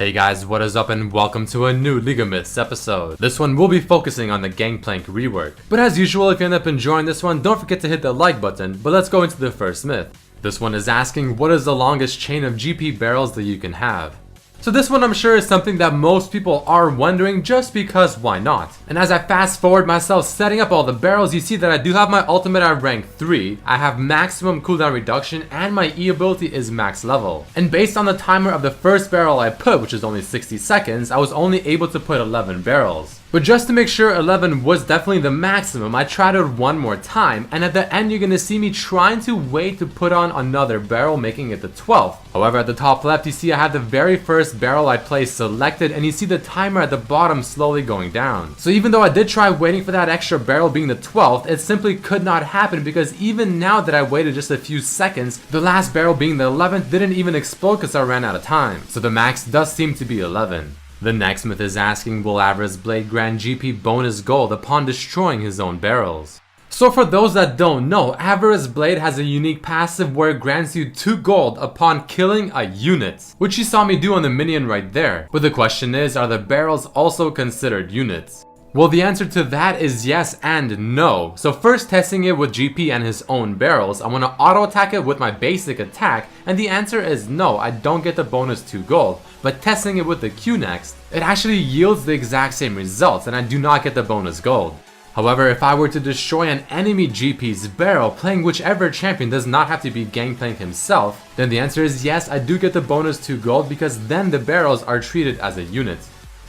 Hey guys, what is up and welcome to a new League of Myths episode. This one will be focusing on the Gangplank rework. But as usual, if you end up enjoying this one, don't forget to hit the like button, but let's go into the first myth. This one is asking, what is the longest chain of GP barrels that you can have? So this one I'm sure is something that most people are wondering just because why not? And as I fast forward myself setting up all the barrels, you see that I do have my ultimate at rank 3, I have maximum cooldown reduction, and my E ability is max level. And based on the timer of the first barrel I put, which is only 60 seconds, I was only able to put 11 barrels. But just to make sure 11 was definitely the maximum, I tried it one more time, and at the end you're gonna see me trying to wait to put on another barrel, making it the 12th. However, at the top left you see I have the very first barrel I placed selected, and you see the timer at the bottom slowly going down. So even though I did try waiting for that extra barrel being the 12th, it simply could not happen because even now that I waited just a few seconds, the last barrel being the 11th didn't even explode because I ran out of time. So the max does seem to be 11. The next myth is asking, will Avarice Blade grant GP bonus gold upon destroying his own barrels? So for those that don't know, Avarice Blade has a unique passive where it grants you 2 gold upon killing a unit, which you saw me do on the minion right there. But the question is, are the barrels also considered units? Well, the answer to that is yes and no. So first testing it with GP and his own barrels, I want to auto attack it with my basic attack, and the answer is no, I don't get the bonus 2 gold. But testing it with the Q next, it actually yields the exact same results and I do not get the bonus gold. However, if I were to destroy an enemy GP's barrel, playing whichever champion does not have to be Gangplank himself, then the answer is yes, I do get the bonus 2 gold because then the barrels are treated as a unit.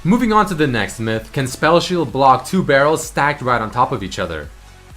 Moving on to the next myth, can Spell Shield block 2 barrels stacked right on top of each other?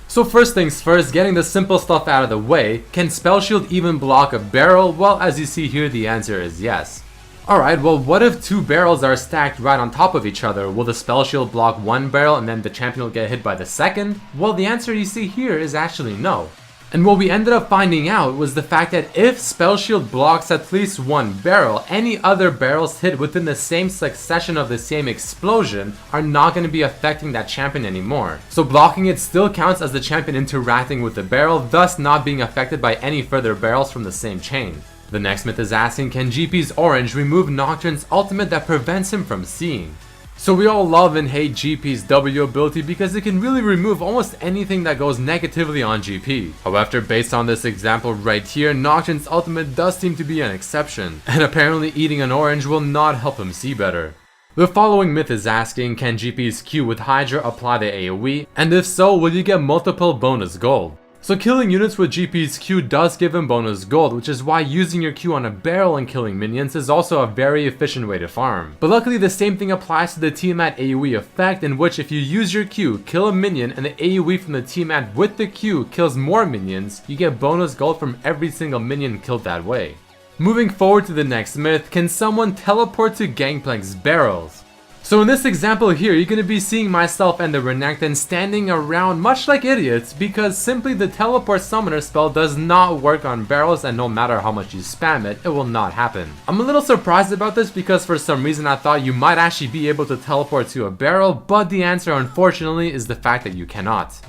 So first things first, getting the simple stuff out of the way, can Spell Shield even block a barrel? Well, as you see here, the answer is yes. Alright, well what if 2 barrels are stacked right on top of each other? Will the Spell Shield block 1 barrel and then the champion will get hit by the second? Well, the answer you see here is actually no. And what we ended up finding out was the fact that if Spell Shield blocks at least 1 barrel, any other barrels hit within the same succession of the same explosion are not going to be affecting that champion anymore. So blocking it still counts as the champion interacting with the barrel, thus not being affected by any further barrels from the same chain. The next myth is asking, can GP's Orange remove Nocturne's ultimate that prevents him from seeing? So we all love and hate GP's W ability because it can really remove almost anything that goes negatively on GP. However, based on this example right here, Nocturne's ultimate does seem to be an exception, and apparently eating an orange will not help him see better. The following myth is asking, can GP's Q with Hydra apply the AoE, and if so, will you get multiple bonus gold? So killing units with GP's Q does give him bonus gold, which is why using your Q on a barrel and killing minions is also a very efficient way to farm. But luckily the same thing applies to the Tiamat AoE effect, in which if you use your Q, kill a minion, and the AoE from the Tiamat with the Q kills more minions, you get bonus gold from every single minion killed that way. Moving forward to the next myth, can someone teleport to Gangplank's barrels? So in this example here, you're going to be seeing myself and the Renekton standing around much like idiots because simply the teleport summoner spell does not work on barrels, and no matter how much you spam it, it will not happen. I'm a little surprised about this because for some reason I thought you might actually be able to teleport to a barrel, but the answer unfortunately is the fact that you cannot.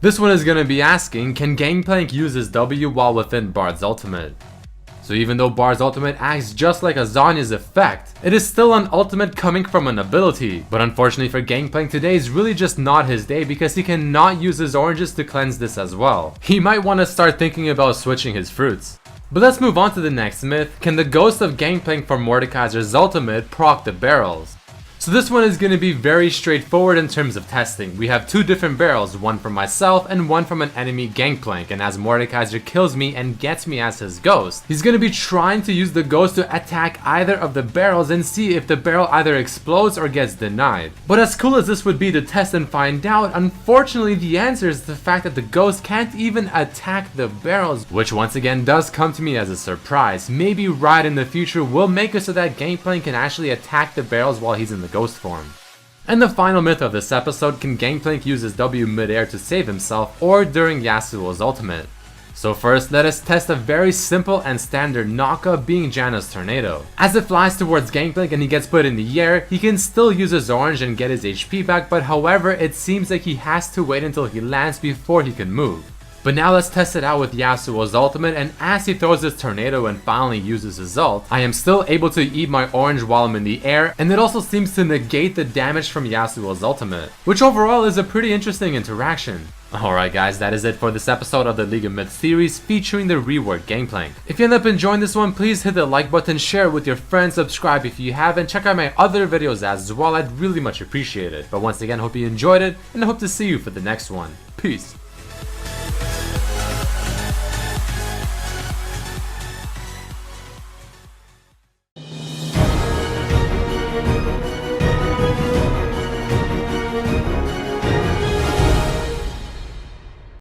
This one is going to be asking, can Gangplank use his W while within Bard's ultimate? So even though Bard's ultimate acts just like a Zhonya's effect, it is still an ultimate coming from an ability. But unfortunately for Gangplank, today is really just not his day because he cannot use his oranges to cleanse this as well. He might want to start thinking about switching his fruits. But let's move on to the next myth, can the ghost of Gangplank from Mordekaiser's ultimate proc the barrels? So this one is going to be very straightforward in terms of testing. We have 2 different barrels, one from myself and one from an enemy Gangplank, and as Mordekaiser kills me and gets me as his ghost, he's going to be trying to use the ghost to attack either of the barrels and see if the barrel either explodes or gets denied. But as cool as this would be to test and find out, unfortunately the answer is the fact that the ghost can't even attack the barrels, which once again does come to me as a surprise. Maybe right in the future will make it so that Gangplank can actually attack the barrels while he's in the ghost form. And the final myth of this episode, can Gangplank use his W mid-air to save himself or during Yasuo's ultimate? So first, let us test a very simple and standard knockup being Janna's Tornado. As it flies towards Gangplank and he gets put in the air, he can still use his orange and get his HP back, but however, it seems like he has to wait until he lands before he can move. But now let's test it out with Yasuo's ultimate, and as he throws his tornado and finally uses his ult, I am still able to eat my orange while I'm in the air, and it also seems to negate the damage from Yasuo's ultimate, which overall is a pretty interesting interaction. Alright guys, that is it for this episode of the League of Myths series featuring the reworked Gangplank. If you end up enjoying this one, please hit the like button, share it with your friends, subscribe if you haven't, check out my other videos as well, I'd really much appreciate it. But once again, hope you enjoyed it, and I hope to see you for the next one. Peace.